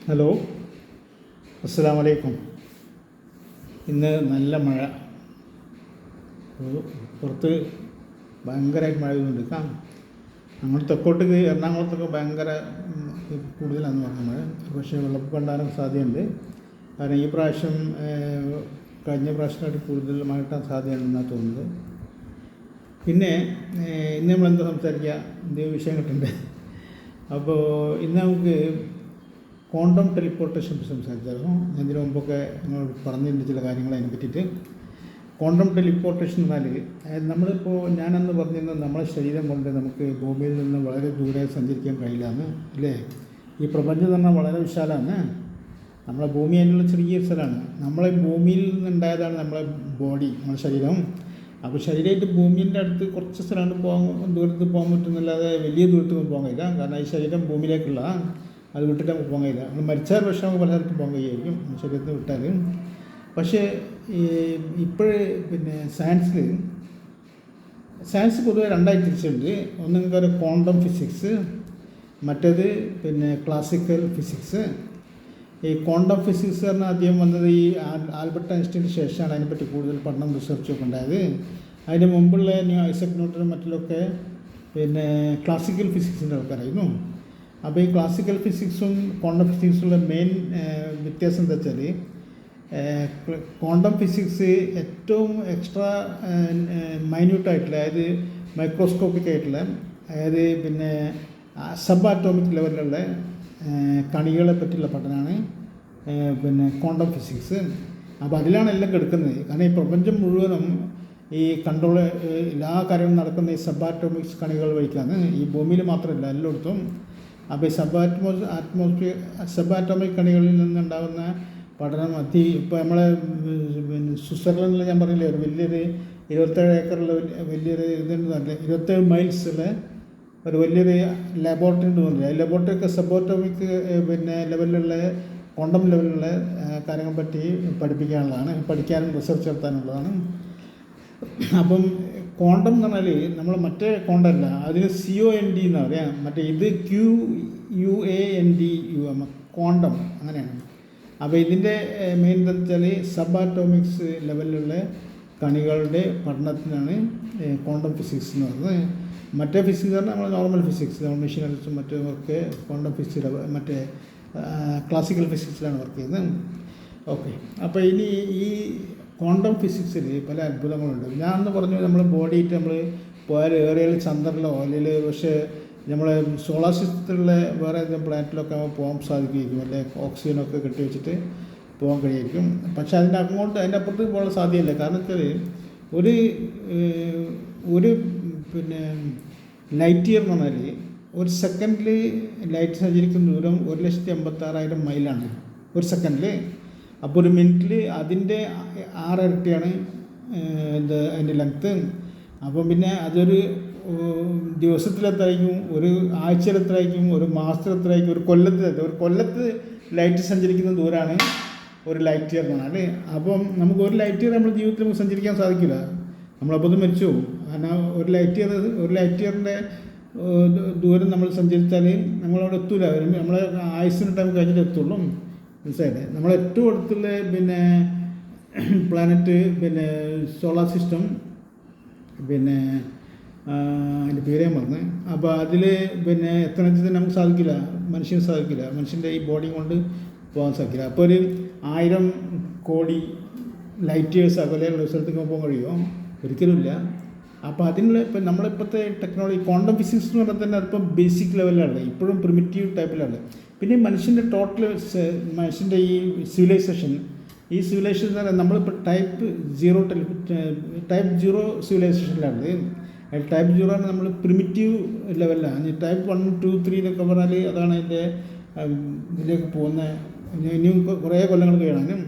Hello, അസ്സലാമു അലൈക്കും. ഇന്ന് നല്ല മഴ, പുറത്ത് ഭയങ്കരമായിട്ട് മഴ പെയ്യുന്നുണ്ട്. അങ്ങോട്ട് തെക്കോട്ട് എറണാകുളത്തൊക്കെ ഭയങ്കര കൂടുതലാണെന്ന് പറഞ്ഞ മഴ. പക്ഷേ വെള്ളപ്പൊക്കം ഉണ്ടാകാൻ സാധ്യതയുണ്ട്. കാരണം ഈ പ്രാവശ്യം കഴിഞ്ഞ പ്രാവശ്യമായിട്ട് കൂടുതൽ മഴ കിട്ടാൻ സാധ്യതയുണ്ടെന്നാണ് തോന്നുന്നത്. പിന്നെ ഇന്ന് നമ്മളെന്താ സംസാരിക്കുക, എന്തെങ്കിലും വിഷയം കിട്ടണ്ടേ? അപ്പോൾ ഇന്ന് നമുക്ക് ക്വാണ്ടം ടെലിപ്പോർട്ടേഷൻ സംസാരിച്ചായിരുന്നു. ഞാൻ ഇതിനു മുമ്പൊക്കെ നിങ്ങളോട് പറഞ്ഞിട്ടുണ്ട് ചില കാര്യങ്ങൾ അതിനെ പറ്റിയിട്ട്. ക്വാണ്ടം ടെലിപ്പോർട്ടേഷൻ എന്നാൽ നമ്മളിപ്പോൾ ഞാനന്ന് പറഞ്ഞിരുന്നത് നമ്മളെ ശരീരം കൊണ്ട് നമുക്ക് ഭൂമിയിൽ നിന്ന് വളരെ ദൂരെ സഞ്ചരിക്കാൻ കഴിയില്ലാന്ന് അല്ലേ. ഈ പ്രപഞ്ചം എന്ന് പറഞ്ഞാൽ വളരെ വിശാലമാണ്. നമ്മളെ ഭൂമി അതിനുള്ള ചെറിയൊരു സ്ഥലമാണ്. നമ്മളെ ഭൂമിയിൽ നിന്നുണ്ടായതാണ് നമ്മളെ ബോഡി, നമ്മുടെ ശരീരം. അപ്പോൾ ശരീരമായിട്ട് ഭൂമിൻ്റെ അടുത്ത് കുറച്ച് സ്ഥലമാണ് ദൂരത്ത് പോകാൻ പറ്റുന്നല്ലാതെ വലിയ ദൂരത്ത് പോകാൻ കഴിയില്ല. കാരണം ഈ ശരീരം ഭൂമിയിലേക്കുള്ള അത് വിട്ടിട്ട് നമുക്ക് പോകാൻ കഴിയില്ല. നമ്മൾ മരിച്ചാൽ പക്ഷേ നമുക്ക് പല സ്ഥലത്തും പോകാൻ കഴിയുമായിരിക്കും ശരീരത്തിൽ വിട്ടാൽ. പക്ഷേ പിന്നെ സയൻസ് പൊതുവെ രണ്ടായി തിരിച്ചിട്ടുണ്ട്. ഒന്ന് നിങ്ങൾക്ക് ക്വാണ്ടം ഫിസിക്സ്, മറ്റേത് പിന്നെ ക്ലാസിക്കൽ ഫിസിക്സ്. ഈ ക്വാണ്ടം ഫിസിക്സ് പറഞ്ഞാൽ ആദ്യം വന്നത് ഈ ആൽബർട്ട് ഐൻസ്റ്റീന് ശേഷമാണ് അതിനെപ്പറ്റി കൂടുതൽ പഠനം റിസർച്ചൊക്കെ ഉണ്ടായത്. അതിന് മുമ്പുള്ള ഐസക് ന്യൂട്ടനും മറ്റിലൊക്കെ പിന്നെ ക്ലാസിക്കൽ ഫിസിക്സിൻ്റെ ആൾക്കാരായിരുന്നു. അപ്പോൾ ഈ ക്ലാസിക്കൽ ഫിസിക്സും ക്വാണ്ടം ഫിസിക്സുള്ള മെയിൻ വ്യത്യാസം എന്താ വെച്ചാൽ, ക്വാണ്ടം ഫിസിക്സ് ഏറ്റവും എക്സ്ട്രാ മൈന്യൂട്ടായിട്ടുള്ള, അതായത് മൈക്രോസ്കോപ്പിക് ആയിട്ടുള്ള, അതായത് പിന്നെ സബ് ആറ്റോമിക് ലെവലിലുള്ള കണികളെ പറ്റിയുള്ള പഠനമാണ് പിന്നെ ക്വാണ്ടം ഫിസിക്സ്. അപ്പോൾ അതിലാണ് എല്ലാം കിടക്കുന്നത്. കാരണം ഈ പ്രപഞ്ചം മുഴുവനും ഈ കൺട്രോൾ എല്ലാ കാര്യങ്ങളും നടക്കുന്ന ഈ സബ് ആറ്റോമിക്സ് കണികൾ വഴിക്കാണ്. ഈ ഭൂമിയിൽ മാത്രമല്ല, എല്ലായിടത്തും. അപ്പോൾ ഈ സബ് ആറ്റോമിക് കണികളിൽ നിന്നുണ്ടാകുന്ന പഠനം ഇപ്പോൾ നമ്മളെ പിന്നെ സ്വിറ്റ്സർലൻഡിൽ ഞാൻ പറഞ്ഞില്ലേ, ഒരു വലിയൊരു 27 ഏക്കറുള്ള വലിയൊരു ഇതുണ്ട്, 27 മൈൽസുള്ള ഒരു വലിയൊരു ലബോറട്ടറി ഉണ്ട് തോന്നില്ല. ഈ ലബോറട്ടറിയൊക്കെ സബ് ആറ്റോമിക് പിന്നെ ലെവലിലുള്ള ക്വാണ്ടം ലെവലിലുള്ള കാര്യങ്ങളെ പറ്റി പഠിക്കാനും റിസർച്ച് നടത്താനുള്ളതാണ്. അപ്പം ക്വാണ്ടം എന്ന് പറഞ്ഞാൽ നമ്മൾ മറ്റേ ക്വാണ്ടം അല്ല, അതിന് COND എന്ന് പറയാം. മറ്റേ ഇത് QUANDUM ക്വാണ്ടം, അങ്ങനെയാണ്. അപ്പോൾ ഇതിൻ്റെ മെയിൻ എന്താ വെച്ചാൽ സബ് ആറ്റോമിക്സ് ലെവലിലുള്ള കണികളുടെ പഠനത്തിനാണ് ക്വാണ്ടം ഫിസിക്സ് എന്ന് പറയുന്നത്. മറ്റേ ഫിസിക്സ് പറഞ്ഞാൽ നമ്മൾ നോർമൽ ഫിസിക്സ്, നമ്മൾ മെഷീനറിസും മറ്റുമൊക്കെ ക്വാണ്ടം ഫിസിക്സ് മറ്റേ ക്ലാസിക്കൽ ഫിസിക്സിലാണ് വർക്ക് ചെയ്യുന്നത്. ഓക്കെ, അപ്പോൾ ഇനി ഈ ക്വാണ്ടം ഫിസിക്സിൽ പല അത്ഭുതങ്ങളുണ്ട്. ഞാനെന്ന് പറഞ്ഞു നമ്മൾ ബോഡിയിട്ട് നമ്മൾ പോയാൽ ഏറിയൽ ചന്ദ്രനിലോ അല്ലെങ്കിൽ പക്ഷേ നമ്മളെ സോളാർ സിസ്റ്റത്തിലുള്ള വേറെ ഏതെങ്കിലും പ്ലാനറ്റിലൊക്കെ പോകാൻ സാധിക്കുമായിരിക്കും, അല്ലെ ഓക്സിജനൊക്കെ കെട്ടി വെച്ചിട്ട് പോകാൻ കഴിയുമായിരിക്കും. പക്ഷേ അതിൻ്റെ അപ്പുറത്ത് പോകാൻ സാധ്യമല്ല. കാരണം വെച്ചാൽ ഒരു പിന്നെ ലൈറ്റ് ഇയർ എന്ന് പറഞ്ഞാൽ ഒരു സെക്കൻഡിൽ ലൈറ്റ് സഞ്ചരിക്കുന്ന ദൂരം 1,86,000 മൈലാണ് ഒരു സെക്കൻഡിൽ. അപ്പോൾ ഒരു മിനിറ്റിൽ അതിൻ്റെ 6 ഇരട്ടിയാണ് അതിൻ്റെ ലെങ്ത്ത്. അപ്പം പിന്നെ അതൊരു ദിവസത്തിലെത്രയായിരിക്കും, ഒരു ആഴ്ചയിലെത്രയായിരിക്കും, ഒരു മാസത്തിലെത്രയായിരിക്കും, ഒരു കൊല്ലത്ത് ലൈറ്റ് സഞ്ചരിക്കുന്ന ദൂരമാണ് ഒരു ലൈറ്റ് ഇയർ എന്ന് പറഞ്ഞാൽ. അപ്പം നമുക്ക് ഒരു ലൈറ്റ് ഇയർ നമ്മുടെ ജീവിതത്തിൽ നമുക്ക് സഞ്ചരിക്കാൻ സാധിക്കില്ല, നമ്മളപ്പോൾ അത് മരിച്ചു പോകും. കാരണം ഒരു ലൈറ്റ് ഇയറിൻ്റെ ദൂരം നമ്മൾ സഞ്ചരിച്ചാൽ നമ്മളവിടെ എത്തൂല. നമ്മളെ ആയുസ്സിന് ടൈം കഴിഞ്ഞിട്ട് എത്തുള്ളൂ. മനസ്സിലായില്ലേ? നമ്മൾ ഏറ്റവും അടുത്തുള്ള പിന്നെ പ്ലാനറ്റ് പിന്നെ സോളാർ സിസ്റ്റം, പിന്നെ അതിൻ്റെ പേര് ഞാൻ പറഞ്ഞു. അപ്പോൾ അതിൽ പിന്നെ എത്തണമെങ്കിൽ നമുക്ക് സാധിക്കില്ല, മനുഷ്യന് സാധിക്കില്ല, മനുഷ്യൻ്റെ ഈ ബോഡി കൊണ്ട് പോകാൻ സാധിക്കില്ല. അപ്പോൾ ഒരു 1000 കോടി ലൈറ്റ് ഇയേഴ്സ് അകലെയുള്ള സ്ഥലത്തേക്ക് പോകാൻ കഴിയുമോ? ഒരിക്കലുമില്ല. അപ്പോൾ അതിനുള്ള ഇപ്പം നമ്മളിപ്പോഴത്തെ ടെക്നോളജി ക്വാണ്ടം ഫിസിക്സ് എന്ന് പറഞ്ഞാൽ തന്നെ അതിപ്പം ബേസിക് ലെവലിലാണ്, ഇപ്പോഴും പ്രിമിറ്റീവ് ടൈപ്പിലാണ്. പിന്നെ മനുഷ്യൻ്റെ മനുഷ്യൻ്റെ ഈ സിവിലൈസേഷൻ എന്ന് പറഞ്ഞാൽ നമ്മളിപ്പോൾ ടൈപ്പ് 0 സിവിലൈസേഷനിലാണ്. ടൈപ്പ് 0 ആണ് നമ്മൾ പ്രിമിറ്റീവ് ലെവലിലാണ്. ടൈപ്പ് 1, 2, 3 എന്നൊക്കെ പറഞ്ഞാൽ അതാണ് അതിൻ്റെ ഇതിലേക്ക് പോകുന്ന ഇനിയും കുറേ കൊല്ലങ്ങൾ കഴിയണം.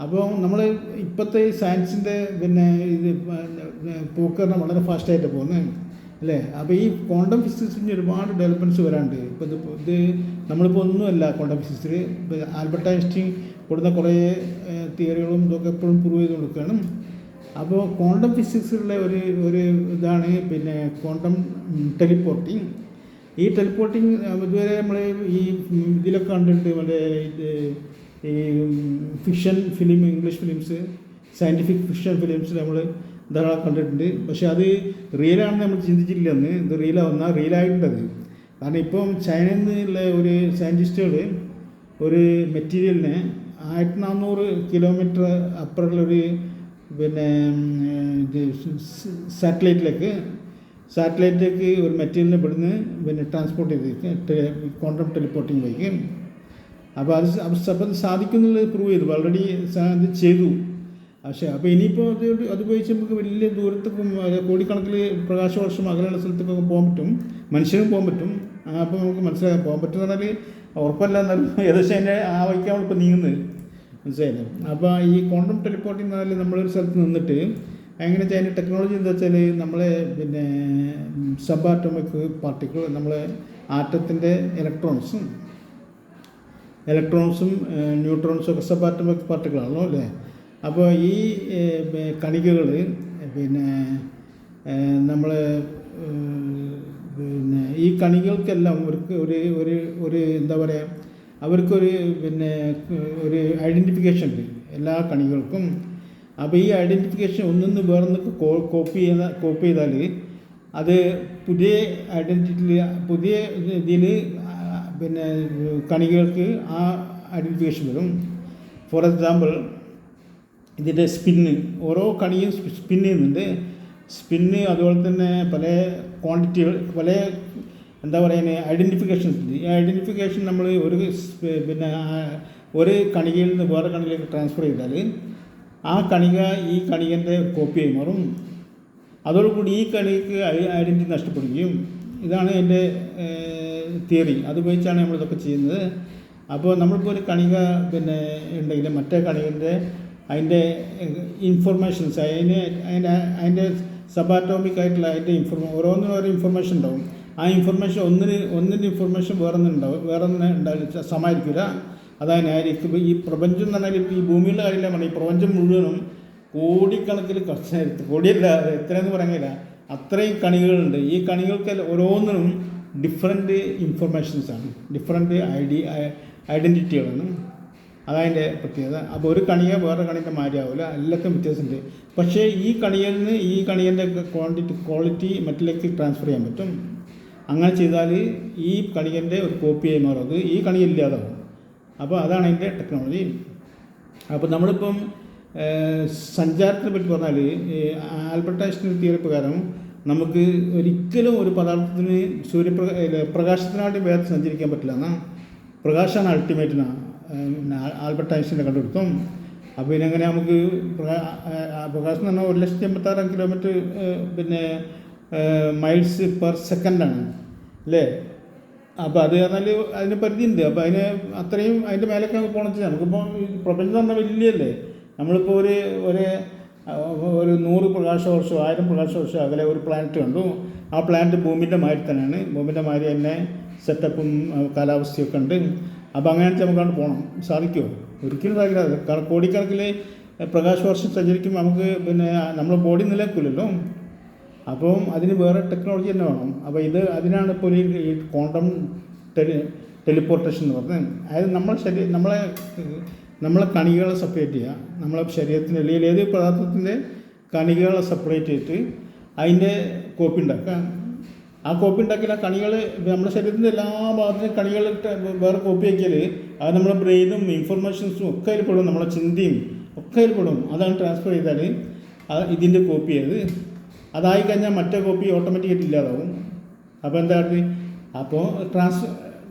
അപ്പോൾ നമ്മൾ ഇപ്പോഴത്തെ സയൻസിൻ്റെ പിന്നെ ഇത് പോക്ക് പറഞ്ഞാൽ വളരെ ഫാസ്റ്റായിട്ട് പോകുന്നത് അല്ലേ. അപ്പോൾ ഈ ക്വാണ്ടം ഫിസിക്സിന് ഒരുപാട് ഡെവലപ്മെൻറ്റ്സ് വരാനുണ്ട്. ഇപ്പോൾ ഇത് നമ്മളിപ്പോൾ ഒന്നുമല്ല ക്വാണ്ടം ഫിസിക്സിൽ. ഇപ്പോൾ ആൽബർട്ട് ഐൻസ്റ്റീൻ കൊടുത്ത കുറേ തിയറികളും ഇതൊക്കെ എപ്പോഴും പ്രൂവ് ചെയ്ത് കൊടുക്കുകയാണ്. അപ്പോൾ ക്വാണ്ടം ഫിസിക്സിലുള്ള ഒരു ഇതാണ് പിന്നെ ക്വാണ്ടം ടെലിപ്പോർട്ടിങ്. ഈ ടെലിപ്പോർട്ടിങ് ഇതുവരെ നമ്മൾ ഈ ഇതിലൊക്കെ കണ്ടിട്ട് മറ്റേ ഈ fiction film, English films, scientific fiction films നമ്മൾ ധാരാളം കണ്ടിട്ടുണ്ട്. പക്ഷേ അത് റിയലാണെന്ന് നമ്മൾ ചിന്തിച്ചിട്ടില്ല. അന്ന് ഇത് റിയലായിട്ടുണ്ടത്. കാരണം ഇപ്പം ചൈനയിൽ നിന്നുള്ള ഒരു സയൻറ്റിസ്റ്റുകൾ ഒരു മെറ്റീരിയലിനെ 1400 കിലോമീറ്റർ അപ്പുറമുള്ളൊരു പിന്നെ ഇത് സാറ്റലൈറ്റിലേക്ക് ഒരു മെറ്റീരിയലിനെ ഇവിടുന്ന് പിന്നെ ട്രാൻസ്പോർട്ട് ചെയ്തേക്ക് ക്വാണ്ടം ടെലിപ്പോർട്ടിങ് വഴിക്ക്. അപ്പോൾ അത് സാധിക്കുന്നുള്ളത് പ്രൂവ് ചെയ്തു, ഓൾറെഡി ഇത് ചെയ്തു. പക്ഷേ അപ്പോൾ ഇനിയിപ്പോൾ അത് ഉപയോഗിച്ച് നമുക്ക് വലിയ ദൂരത്തേക്കും കോടിക്കണക്കിൽ പ്രകാശവർഷം അകലെയുള്ള സ്ഥലത്തേക്കൊക്കെ പോകാൻ പറ്റും, മനുഷ്യനും പോകാൻ പറ്റും. അപ്പോൾ നമുക്ക് മനസ്സിലാക്കാൻ പോകാൻ പറ്റുമെന്ന് പറഞ്ഞാൽ ഉറപ്പല്ല, എന്നാലും ഏകദേശം അതിൻ്റെ ആ വഴിക്കാണ് ഇപ്പോൾ നീങ്ങുന്നത്, മനസ്സിലായില്ലേ. അപ്പോൾ ഈ ക്വാണ്ടം ടെലിപ്പോർട്ടിംഗ് എന്ന് പറഞ്ഞാൽ നമ്മളൊരു സ്ഥലത്ത് നിന്നിട്ട് എങ്ങനെ അതിൻ്റെ ടെക്നോളജി എന്താ വെച്ചാൽ നമ്മളെ പിന്നെ സബ് ആറ്റോമിക് പാർട്ടിക്കിൾ, നമ്മളെ ആറ്റത്തിൻ്റെ ഇലക്ട്രോൺസും ന്യൂട്രോൺസും ഒക്കെ സബ് ആറ്റോമിക് പാർട്ടിക്കിളാണല്ലോ അല്ലേ. അപ്പോൾ ഈ കണികകൾ പിന്നെ നമ്മളെ പിന്നെ ഈ കണികൾക്കെല്ലാം ഒരു എന്താ പറയുക, അവർക്കൊരു പിന്നെ ഒരു ഐഡൻറ്റിഫിക്കേഷൻ ഉണ്ട് എല്ലാ കണികൾക്കും. അപ്പോൾ ഈ ഐഡൻറ്റിഫിക്കേഷൻ ഒന്നിന്ന് വേറൊന്നൊക്കെ കോപ്പി ചെയ്താൽ അത് പുതിയ ഇതിൽ പിന്നെ കണികൾക്ക് ആ ഐഡൻറ്റിഫിക്കേഷൻ വരും. ഫോർ എക്സാമ്പിൾ ഇതിൻ്റെ ഓരോ കണിയും സ്പിൻ ചെയ്യുന്നുണ്ട്. അതുപോലെ തന്നെ പല ക്വാണ്ടിറ്റികൾ, പല എന്താ പറയുന്നത് ഐഡൻറ്റിഫിക്കേഷൻസ് ഉണ്ട്. ഈ ഐഡൻറ്റിഫിക്കേഷൻ നമ്മൾ ഒരു കണികയിൽ നിന്ന് വേറെ കണികയിലേക്ക് ട്രാൻസ്ഫർ ചെയ്താൽ ആ കണിക ഈ കണികൻ്റെ കോപ്പിയായി മാറും. അതോടുകൂടി ഈ കണികയ്ക്ക് ഐഡൻറ്റിറ്റി നഷ്ടപ്പെടുകയും. ഇതാണ് എൻ്റെ തിയറി. അത് ഉപയോഗിച്ചാണ് നമ്മളിതൊക്കെ ചെയ്യുന്നത്. അപ്പോൾ നമ്മളിപ്പോൾ ഒരു കണിക പിന്നെ ഉണ്ടെങ്കിൽ മറ്റേ കണികൻ്റെ അതിൻ്റെ ഇൻഫർമേഷൻസ് അതിൻ്റെ സബാറ്റോമിക് ആയിട്ടുള്ള അതിൻ്റെ ഓരോന്നിനും ഓരോ ഇൻഫർമേഷൻ ഉണ്ടാവും. ആ ഇൻഫർമേഷൻ ഒന്നിൻ്റെ ഇൻഫർമേഷൻ വേറെ ഉണ്ടാവില്ല, സമായിരിക്കില്ല. അതതിനായിരിക്കും. ഈ പ്രപഞ്ചം എന്ന് പറഞ്ഞാൽ ഈ ഭൂമിയുടെ കാര്യമില്ല പറഞ്ഞാൽ ഈ പ്രപഞ്ചം മുഴുവനും കോടിക്കണക്കിൽ കോടിയല്ല, എത്രയെന്ന് പറയാനില്ല, അത്രയും കണികളുണ്ട്. ഈ കണികൾക്ക് ഓരോന്നിനും ഡിഫറെൻറ്റ് ഇൻഫർമേഷൻസാണ്, ഡിഫറെൻറ്റ് ഐഡൻറ്റിറ്റികളാണ്. അതതിൻ്റെ പ്രത്യേകത. അപ്പോൾ ഒരു കണിക വേറെ കണിൻ്റെ മാതിരിയാവില്ല, എല്ലാവർക്കും വ്യത്യാസമുണ്ട്. പക്ഷേ ഈ കണിയിൽ നിന്ന് ഈ കണിയൻ്റെ ക്വാളിറ്റി മറ്റിലേക്ക് ട്രാൻസ്ഫർ ചെയ്യാൻ പറ്റും. അങ്ങനെ ചെയ്താൽ ഈ കണികൻ്റെ ഒരു കോപ്പിയായി മാറും, അത് ഈ കണിയില്ലാതാവും. അപ്പോൾ അതാണ് അതിൻ്റെ ടെക്നോളജി. അപ്പോൾ നമ്മളിപ്പം സഞ്ചാരത്തിനെ പറ്റി പറഞ്ഞാൽ ആൽബർട്ട് ഐൻസ്റ്റീൻ തിയറി പ്രകാരം നമുക്ക് ഒരിക്കലും ഒരു പദാർത്ഥത്തിന് പ്രകാശത്തിനായിട്ട് വേഗത്തിൽ സഞ്ചരിക്കാൻ പറ്റില്ല എന്നാണ്. പ്രകാശമാണ് അൾട്ടിമേറ്റിനാണ് ആൽബർട്ട് ഐൻസ്റ്റീൻ്റെ കണ്ടുപിടുത്തം. അപ്പോൾ ഇതിനെങ്ങനെ നമുക്ക് പ്രകാശം എന്ന് പറഞ്ഞാൽ 1,86,000 കിലോമീറ്റർ പിന്നെ മൈൽസ് പെർ സെക്കൻഡാണ് അല്ലേ. അപ്പോൾ അത് പറഞ്ഞാൽ അതിന് പരിധിയുണ്ട്. അപ്പോൾ അത്രയും അതിൻ്റെ മേലേക്ക് നമുക്ക് പോകണം വെച്ചാൽ നമുക്കിപ്പോൾ പ്രപഞ്ചം എന്ന് പറഞ്ഞാൽ വലിയല്ലേ. നമ്മളിപ്പോൾ ഒരു 100 പ്രകാശവർഷം 1000 പ്രകാശവർഷം അകലെ ഒരു പ്ലാനറ്റ് കണ്ടു. ആ പ്ലാനറ്റ് ഭൂമിൻ്റെ മാതിരി തന്നെയാണ്, ഭൂമിൻ്റെ മാതിരി തന്നെ സെറ്റപ്പും കാലാവസ്ഥയൊക്കെ ഉണ്ട്. അപ്പോൾ അങ്ങനെ നമുക്കവിടെ പോകണം. സാധിക്കുമോ? ഒരിക്കലും സാധിക്കില്ല. കാരണം കോടിക്കണക്കിൽ പ്രകാശവർഷം സഞ്ചരിക്കുമ്പോൾ നമുക്ക് പിന്നെ നമ്മുടെ ബോഡി നിലനിൽക്കില്ലല്ലോ. അപ്പം അതിന് വേറെ ടെക്നോളജി തന്നെ വേണം. അപ്പോൾ അതിനാണ് ഇപ്പോൾ ഈ ക്വാണ്ടം ടെലിപ്പോർട്ടേഷൻ എന്ന് പറഞ്ഞത്. അതായത് നമ്മളെ കണികകളെ സെപ്പറേറ്റ് ചെയ്യുക, നമ്മളെ ശരീരത്തിൻ്റെ അല്ലെങ്കിൽ ഏത് പദാർത്ഥത്തിൻ്റെ കണികകളെ സെപ്പറേറ്റ് ചെയ്തിട്ട് അതിൻ്റെ കോപ്പി ഉണ്ടാക്കുക. ആ കോപ്പി ഉണ്ടാക്കിയാൽ ആ കണികൾ നമ്മുടെ ശരീരത്തിൻ്റെ എല്ലാ ഭാഗത്തിനും കണികൾ വേറെ കോപ്പി ആക്കിയാൽ അത് നമ്മുടെ ബ്രെയിനും ഇൻഫർമേഷൻസും ഒക്കെ അതിൽ പെടും, നമ്മുടെ ചിന്തയും ഒക്കെ അതിൽ പെടും. അതാണ് ട്രാൻസ്ഫർ ചെയ്താൽ ഇതിൻ്റെ കോപ്പി ചെയ്ത് അതായി കഴിഞ്ഞാൽ മറ്റേ കോപ്പി ഓട്ടോമാറ്റിക്കായിട്ട് ഇല്ലാതാവും. അപ്പോൾ എന്താ അപ്പോൾ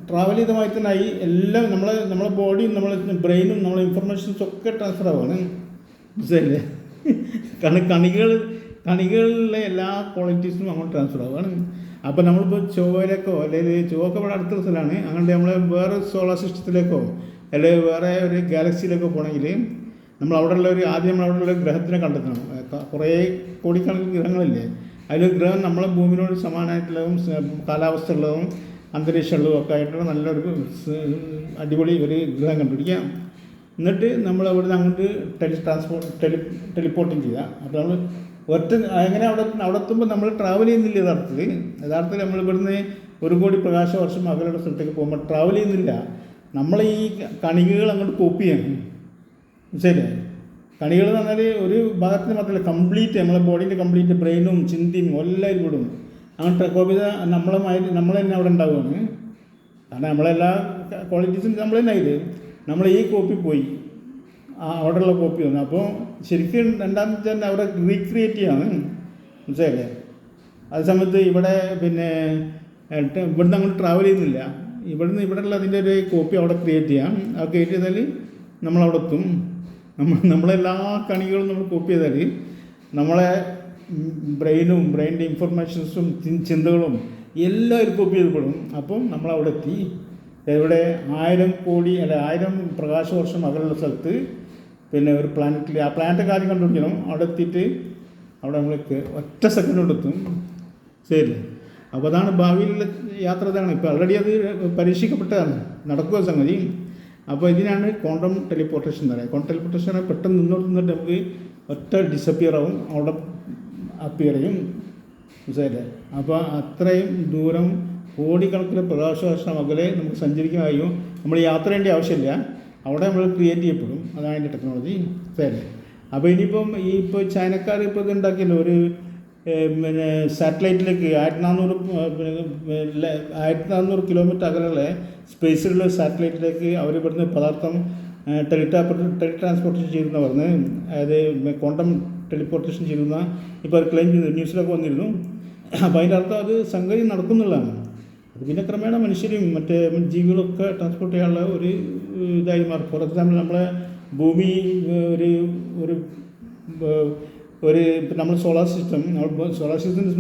ട്രാവൽ ചെയ്ത മാതിരി തന്നെ ആയി എല്ലാം നമ്മളെ ബോഡിയും നമ്മളെ ബ്രെയിനും നമ്മളെ ഇൻഫർമേഷൻസും ഒക്കെ ട്രാൻസ്ഫർ ആവുകയാണ്. മനസ്സിലായില്ലേ? കാരണം കണികളിലെ എല്ലാ ക്വാളിറ്റീസും അങ്ങോട്ട് ട്രാൻസ്ഫർ ആവുകയാണ്. അപ്പോൾ നമ്മളിപ്പോൾ ചൊവ്വയിലേക്കോ അല്ലെങ്കിൽ ചൊവ്വൊക്കെ ഇവിടെ അടുത്ത സ്ഥലമാണ്, അങ്ങനെ നമ്മൾ വേറെ സോളാർ സിസ്റ്റത്തിലേക്കോ അല്ലെങ്കിൽ വേറെ ഒരു ഗാലക്സിയിലേക്കോ പോകണമെങ്കിൽ ആദ്യം നമ്മളവിടെയുള്ള ഒരു ഗ്രഹത്തിനെ കണ്ടെത്തണം. കുറേ കോടിക്കണക്കിന് ഗ്രഹങ്ങളില്ലേ, അതിലൊരു ഗ്രഹം നമ്മളെ ഭൂമിയോട് സമാനമായിട്ടുള്ളതും കാലാവസ്ഥ ഉള്ളതും അന്തരീക്ഷമുള്ളതും ഒക്കെ ആയിട്ടുള്ള നല്ലൊരു അടിപൊളി ഒരു ഗ്രഹം കണ്ടുപിടിക്കാം. എന്നിട്ട് നമ്മൾ അവിടുന്ന് അങ്ങോട്ട് ടെലിപ്പോർട്ടിങ് ചെയ്യുക. അപ്പോൾ നമ്മൾ അങ്ങനെ അവിടെ എത്തുമ്പോൾ നമ്മൾ ട്രാവൽ ചെയ്യുന്നില്ല. യഥാർത്ഥത്തിൽ നമ്മൾ ഇവിടുന്ന് 1 കോടി പ്രകാശവർഷം അകലെയുള്ള സ്ഥലത്തേക്ക് പോകുമ്പോൾ ട്രാവൽ ചെയ്യുന്നില്ല. നമ്മൾ ഈ കണികകൾ അങ്ങോട്ട് കോപ്പി ചെയ്യണം. ശരി, കണികൾ എന്ന് പറഞ്ഞാൽ ഒരു ഭാഗത്തിന് മാത്രമല്ല, കംപ്ലീറ്റ് നമ്മളെ ബോഡീൻ്റെ കംപ്ലീറ്റ് ബ്രെയിനും ചിന്തയും എല്ലാവരും വിടും. അങ്ങനെ കോപ്പി ചെയ്താൽ നമ്മൾ തന്നെ അവിടെ ഉണ്ടാവുകയാണ്. കാരണം നമ്മളെല്ലാ ക്വാളിറ്റീസും നമ്മൾ തന്നെ ആയത് നമ്മൾ ഈ കോപ്പി പോയി അവിടെയുള്ള കോപ്പി വന്നു. അപ്പോൾ ശരിക്കും രണ്ടാമത്തെ തന്നെ അവിടെ റീക്രിയേറ്റ് ചെയ്യാണ്. മനസ്സിലായില്ലേ? അതേ സമയത്ത് ഇവിടെ പിന്നെ ഇവിടുന്ന് അങ്ങോട്ട് ട്രാവൽ ചെയ്യുന്നില്ല. ഇവിടെയുള്ള അതിൻ്റെ ഒരു കോപ്പി അവിടെ ക്രിയേറ്റ് ചെയ്യാം. അത് ക്രിയേറ്റ് ചെയ്താൽ നമ്മളവിടെ എത്തും. നമ്മളെല്ലാ കണികളും നമ്മൾ കോപ്പി ചെയ്താൽ നമ്മളെ ബ്രെയിനിൻ്റെ ഇൻഫർമേഷൻസും ചിന്തകളും എല്ലാം കോപ്പി ചെയ്തപ്പെടും. അപ്പം നമ്മളവിടെ എത്തി. ഇവിടെ 1000 കോടി അല്ല 1000 പ്രകാശവർഷം അകലുള്ള സ്ഥലത്ത് പിന്നെ ഒരു പ്ലാനറ്റിൽ ആ പ്ലാനറ്റ് കാര്യം കണ്ടുപിടിക്കണം. അവിടെ എത്തിയിട്ട് അവിടെ നമ്മൾക്ക് ഒറ്റ സെക്കൻഡ് കൊണ്ട് എത്തും. ശരി, അപ്പോൾ അതാണ് ഭാവിയിലുള്ള യാത്ര. ഇതാണ് ഇപ്പോൾ ഓൾറെഡി അത് പരീക്ഷിക്കപ്പെട്ടതാണ്, നടക്കുക സംഗതി. അപ്പോൾ ഇതിനാണ് ക്വാണ്ടം ടെലിപ്പോർട്ടേഷൻ എന്ന് പറയുക. ക്വാണ്ടം ടെലിപ്പോർട്ടേഷൻ പെട്ടെന്ന് നിന്നിട്ട് നമുക്ക് ഒറ്റ ഡിസപ്പിയർ ആവും, അവിടെ അപ്പിയർ ചെയ്യും. മനസ്സിലായില്ലേ? അപ്പോൾ അത്രയും ദൂരം കോടിക്കണക്കിന് പ്രകാശവർഷം അകലെ നമുക്ക് സഞ്ചരിക്കാൻ കഴിയും. നമ്മൾ യാത്ര ചെയ്യേണ്ട ആവശ്യമില്ല, അവിടെ നമ്മൾ ക്രിയേറ്റ് ചെയ്യപ്പെടും. അതാണ് അതിൻ്റെ ടെക്നോളജി. ശരി, അപ്പോൾ ഇനിയിപ്പം ഇപ്പോൾ ചൈനക്കാർ ഇപ്പോൾ ഇത് ഉണ്ടാക്കിയല്ലോ ഒരു പിന്നെ സാറ്റലൈറ്റിലേക്ക് 1400 കിലോമീറ്റർ അകലെയുള്ള സ്പേസിലുള്ള സാറ്റലൈറ്റിലേക്ക് അവർ ഇവിടുന്ന് പദാർത്ഥം ടെലിട്രാൻസ്പോർട്ടേഷൻ ചെയ്യുന്ന പറഞ്ഞ്, അതായത് ക്വാണ്ടം ടെലിപ്പോർട്ടേഷൻ ചെയ്യുന്ന ഇപ്പോൾ അത് ക്ലെയിം ചെയ്തു, ന്യൂസിലൊക്കെ വന്നിരുന്നു. അപ്പോൾ അതിൻ്റെ അർത്ഥം അത് സംഗതി നടക്കുന്നുള്ളതാണ്. അത് പിന്നെ ക്രമേണ മനുഷ്യരും മറ്റേ ജീവികളൊക്കെ ട്രാൻസ്പോർട്ട് ചെയ്യാനുള്ള ഒരു ഇതായി മാറും. ഫോർ എക്സാമ്പിൾ നമ്മളെ ഭൂമി ഒരു നമ്മൾ സോളാർ സിസ്റ്റം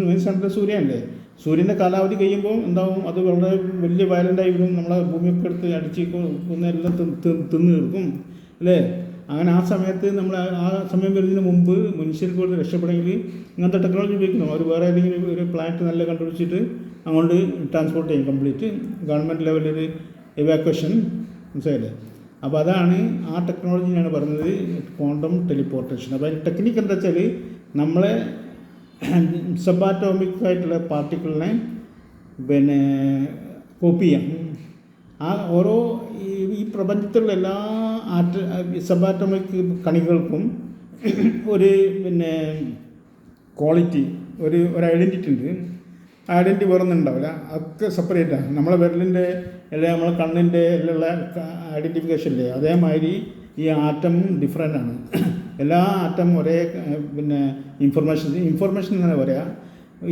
മെയിൻ സെൻറ്റർ സൂര്യനല്ലേ. സൂര്യൻ്റെ കാലാവധി കഴിയുമ്പോൾ എന്താവും, അത് വളരെ വലിയ വയലൻ്റായി വരും. നമ്മളെ ഭൂമിയൊക്കെ എടുത്ത് അടിച്ച് എല്ലാം തിന്ന് തീർക്കും അല്ലേ. അങ്ങനെ ആ സമയത്ത് നമ്മൾ ആ സമയം വരുന്നതിന് മുമ്പ് മനുഷ്യർക്ക് കൂടുതൽ രക്ഷപ്പെടെങ്കിൽ ഇങ്ങനത്തെ ടെക്നോളജി ഉപയോഗിക്കണം. അവർ വേറെ ഏതെങ്കിലും ഒരു പ്ലാന്റ് നല്ല കണ്ടുപിടിച്ചിട്ട് അങ്ങോട്ട് ട്രാൻസ്പോർട്ട് ചെയ്യും. കംപ്ലീറ്റ് ഗവൺമെൻറ് ലെവലിൽ എവാക്വേഷൻ. മനസ്സിലായില്ലേ? അപ്പോൾ അതാണ് ആ ടെക്നോളജിയാണ് പറയുന്നത് ക്വാണ്ടം ടെലിപ്പോർട്ടേഷൻ. അപ്പോൾ അതിൻ്റെ ടെക്നിക്ക് എന്താ വെച്ചാൽ നമ്മളെ സബാറ്റോമിക് ആയിട്ടുള്ള പാർട്ടിക്കിളിനെ പിന്നെ കോപ്പി ചെയ്യാം. ആ ഓരോ ഈ പ്രപഞ്ചത്തിലുള്ള എല്ലാ സബാറ്റോമിക് കണികൾക്കും ഒരു പിന്നെ ക്വാളിറ്റി, ഒരു ഐഡൻറ്റിറ്റി ഉണ്ട്. ഐഡൻറ്റിറ്റി വേറൊന്നും ഉണ്ടാവില്ല, ഒക്കെ സെപ്പറേറ്റാണ്. നമ്മളെ വിരലിൻ്റെ അല്ലെങ്കിൽ നമ്മളെ കണ്ണിൻ്റെ എല്ലാം ഐഡൻറ്റിഫിക്കേഷൻ ഇല്ലേ, അതേമാതിരി ഈ ആറ്റം ഡിഫറെൻ്റ് ആണ്. എല്ലാ ആറ്റം ഒരേ പിന്നെ ഇൻഫർമേഷൻ തന്നെ പറയാം.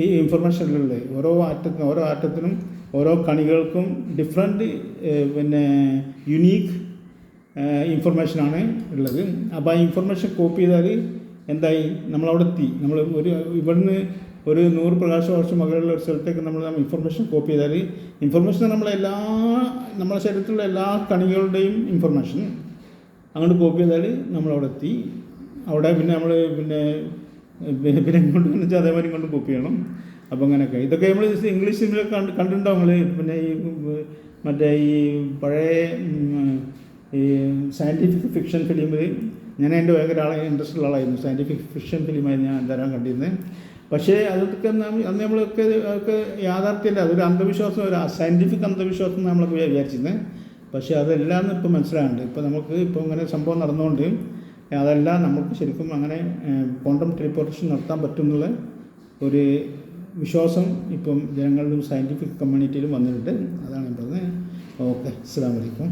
ഈ ഇൻഫർമേഷനിലുള്ള ഓരോ ആറ്റത്തിനും ഓരോ കണികൾക്കും ഡിഫറെൻറ്റ് പിന്നെ യുണീക്ക് ഇൻഫർമേഷനാണ് ഉള്ളത്. അപ്പോൾ ആ ഇൻഫർമേഷൻ കോപ്പി ചെയ്താൽ എന്തായി, നമ്മളവിടെ എത്തി. നമ്മൾ ഇവിടുന്ന് ഒരു 100 പ്രകാശവർഷം അകലെയുള്ള ഒരു സ്ഥലത്തേക്ക് നമ്മൾ ഇൻഫർമേഷൻ കോപ്പി ചെയ്താൽ, ഇൻഫർമേഷൻ നമ്മളെ ശരീരത്തിലുള്ള എല്ലാ കണികളുടെയും ഇൻഫർമേഷൻ അങ്ങോട്ട് കോപ്പി ചെയ്താൽ നമ്മളവിടെ എത്തി. അവിടെ പിന്നെ നമ്മൾ പിന്നെ ഇങ്ങോട്ട് വെച്ചാൽ അതേമാതിരി കൊണ്ട് കോപ്പി ചെയ്യണം. അപ്പോൾ അങ്ങനെയൊക്കെ ഇതൊക്കെ നമ്മൾ ഇംഗ്ലീഷ് സിനിമയിലൊക്കെ കണ്ടിട്ടുണ്ടാവും. നമ്മൾ പിന്നെ മറ്റേ ഈ പഴയ ഈ സയൻറ്റിഫിക് ഫിക്ഷൻ ഫിലിമിൽ ഞാൻ എൻ്റെ ഭയങ്കര ഇൻട്രസ്റ്റ് ഉള്ള ആളായിരുന്നു. സയൻറ്റിഫിക് ഫിക്ഷൻ ഫിലിമായിരുന്നു ഞാൻ ധാരാളം കണ്ടിരുന്നത്. പക്ഷേ അതൊക്കെ അന്ന് നമ്മളൊക്കെ യാഥാർത്ഥ്യമല്ല, അതൊരു അന്ധവിശ്വാസം, ഒരു സയൻറ്റിഫിക് അന്ധവിശ്വാസം നമ്മളൊക്കെ വിചാരിച്ചിരുന്നത്. പക്ഷേ അതെല്ലാം ഇപ്പോൾ മനസ്സിലാകുന്നുണ്ട്. ഇപ്പോൾ നമുക്ക് ഇപ്പോൾ ഇങ്ങനെ സംഭവം നടന്നുകൊണ്ട് അതെല്ലാം നമുക്ക് ശരിക്കും അങ്ങനെ ക്വാണ്ടം ടെലിപ്പോർട്ടേഷൻ നടത്താൻ പറ്റും എന്നുള്ള ഒരു വിശ്വാസം ഇപ്പം ജനങ്ങളിലും സയൻറ്റിഫിക് കമ്മ്യൂണിറ്റിയിലും വന്നിട്ടുണ്ട്. അതാണ് ഞാൻ പറഞ്ഞത്. ഓക്കെ, അസ്സലാമു അലൈക്കും.